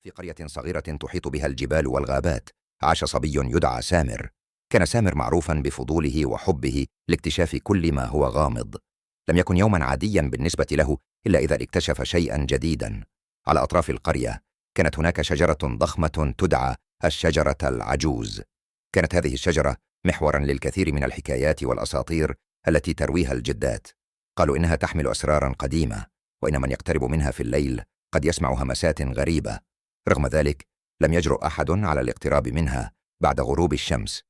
في قرية صغيرة تحيط بها الجبال والغابات، عاش صبي يدعى سامر. كان سامر معروفا بفضوله وحبه لاكتشاف كل ما هو غامض. لم يكن يوما عاديا بالنسبة له إلا إذا اكتشف شيئا جديدا. على أطراف القرية كانت هناك شجرة ضخمة تدعى الشجرة العجوز. كانت هذه الشجرة محورا للكثير من الحكايات والأساطير التي ترويها الجدات. قالوا إنها تحمل أسرارا قديمة، وإن من يقترب منها في الليل قد يسمع همسات غريبة. رغم ذلك لم يجرؤ أحد على الاقتراب منها بعد غروب الشمس.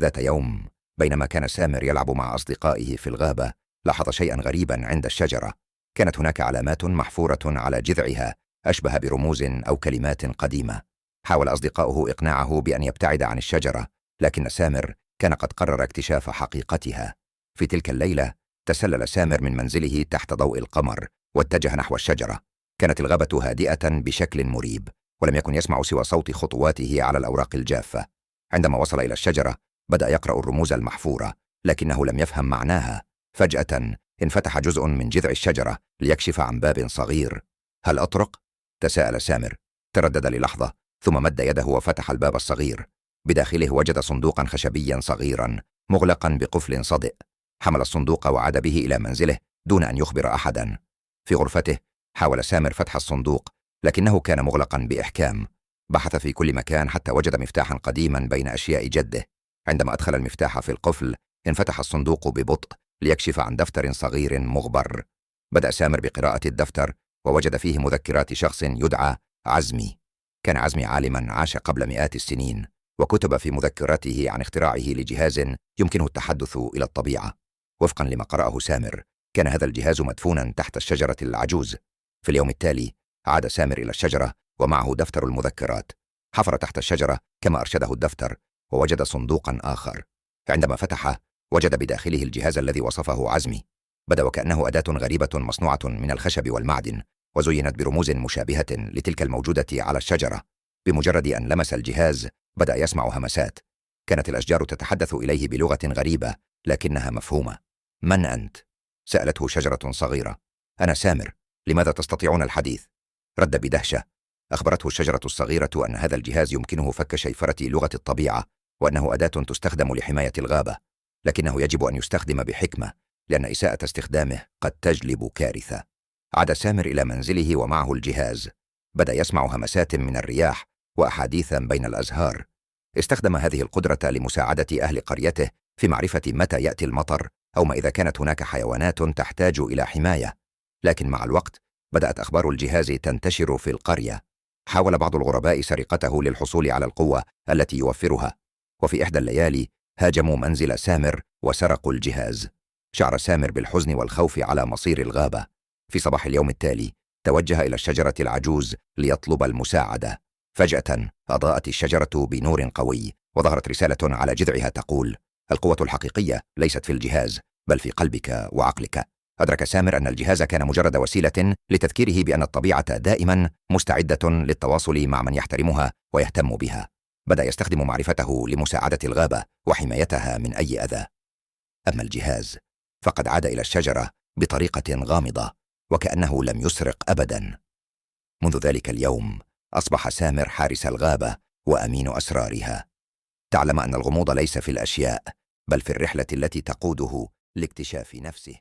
ذات يوم بينما كان سامر يلعب مع أصدقائه في الغابة، لاحظ شيئا غريبا عند الشجرة. كانت هناك علامات محفورة على جذعها أشبه برموز أو كلمات قديمة. حاول أصدقاؤه إقناعه بأن يبتعد عن الشجرة، لكن سامر كان قد قرر اكتشاف حقيقتها. في تلك الليلة تسلل سامر من منزله تحت ضوء القمر واتجه نحو الشجرة. كانت الغابة هادئة بشكل مريب، ولم يكن يسمع سوى صوت خطواته على الأوراق الجافة. عندما وصل إلى الشجرة بدأ يقرأ الرموز المحفورة، لكنه لم يفهم معناها. فجأة انفتح جزء من جذع الشجرة ليكشف عن باب صغير. هل أطرق؟ تساءل سامر. تردد للحظة ثم مد يده وفتح الباب الصغير. بداخله وجد صندوقا خشبيا صغيرا مغلقا بقفل صدئ. حمل الصندوق وعاد به إلى منزله دون أن يخبر أحدا. في غرفته حاول سامر فتح الصندوق، لكنه كان مغلقا بإحكام. بحث في كل مكان حتى وجد مفتاحا قديما بين أشياء جده. عندما أدخل المفتاح في القفل انفتح الصندوق ببطء ليكشف عن دفتر صغير مغبر. بدأ سامر بقراءة الدفتر ووجد فيه مذكرات شخص يدعى عزمي. كان عزمي عالما عاش قبل مئات السنين، وكتب في مذكراته عن اختراعه لجهاز يمكنه التحدث إلى الطبيعة. وفقا لما قرأه سامر كان هذا الجهاز مدفونا تحت الشجرة العجوز. في اليوم التالي عاد سامر إلى الشجرة ومعه دفتر المذكرات. حفر تحت الشجرة كما أرشده الدفتر ووجد صندوقا آخر. عندما فتحه وجد بداخله الجهاز الذي وصفه عزمي. بدا وكأنه أداة غريبة مصنوعة من الخشب والمعدن، وزينت برموز مشابهة لتلك الموجودة على الشجرة. بمجرد أن لمس الجهاز بدأ يسمع همسات. كانت الأشجار تتحدث إليه بلغة غريبة لكنها مفهومة. من أنت؟ سألته شجرة صغيرة. أنا سامر، لماذا تستطيعون الحديث؟ رد بدهشة. أخبرته الشجرة الصغيرة أن هذا الجهاز يمكنه فك شيفرة لغة الطبيعة، وأنه أداة تستخدم لحماية الغابة، لكنه يجب أن يستخدم بحكمة لأن إساءة استخدامه قد تجلب كارثة. عاد سامر إلى منزله ومعه الجهاز. بدأ يسمع همسات من الرياح وأحاديثا بين الأزهار. استخدم هذه القدرة لمساعدة أهل قريته في معرفة متى يأتي المطر أو ما إذا كانت هناك حيوانات تحتاج إلى حماية. لكن مع الوقت بدأت أخبار الجهاز تنتشر في القرية. حاول بعض الغرباء سرقته للحصول على القوة التي يوفرها، وفي إحدى الليالي هاجموا منزل سامر وسرقوا الجهاز. شعر سامر بالحزن والخوف على مصير الغابة. في صباح اليوم التالي توجه إلى الشجرة العجوز ليطلب المساعدة. فجأة أضاءت الشجرة بنور قوي، وظهرت رسالة على جذعها تقول: القوة الحقيقية ليست في الجهاز بل في قلبك وعقلك. أدرك سامر أن الجهاز كان مجرد وسيلة لتذكيره بأن الطبيعة دائما مستعدة للتواصل مع من يحترمها ويهتم بها. بدأ يستخدم معرفته لمساعدة الغابة وحمايتها من أي أذى. أما الجهاز فقد عاد إلى الشجرة بطريقة غامضة وكأنه لم يسرق أبدا. منذ ذلك اليوم أصبح سامر حارس الغابة وأمين أسرارها. تعلم أن الغموض ليس في الأشياء بل في الرحلة التي تقوده لاكتشاف نفسه.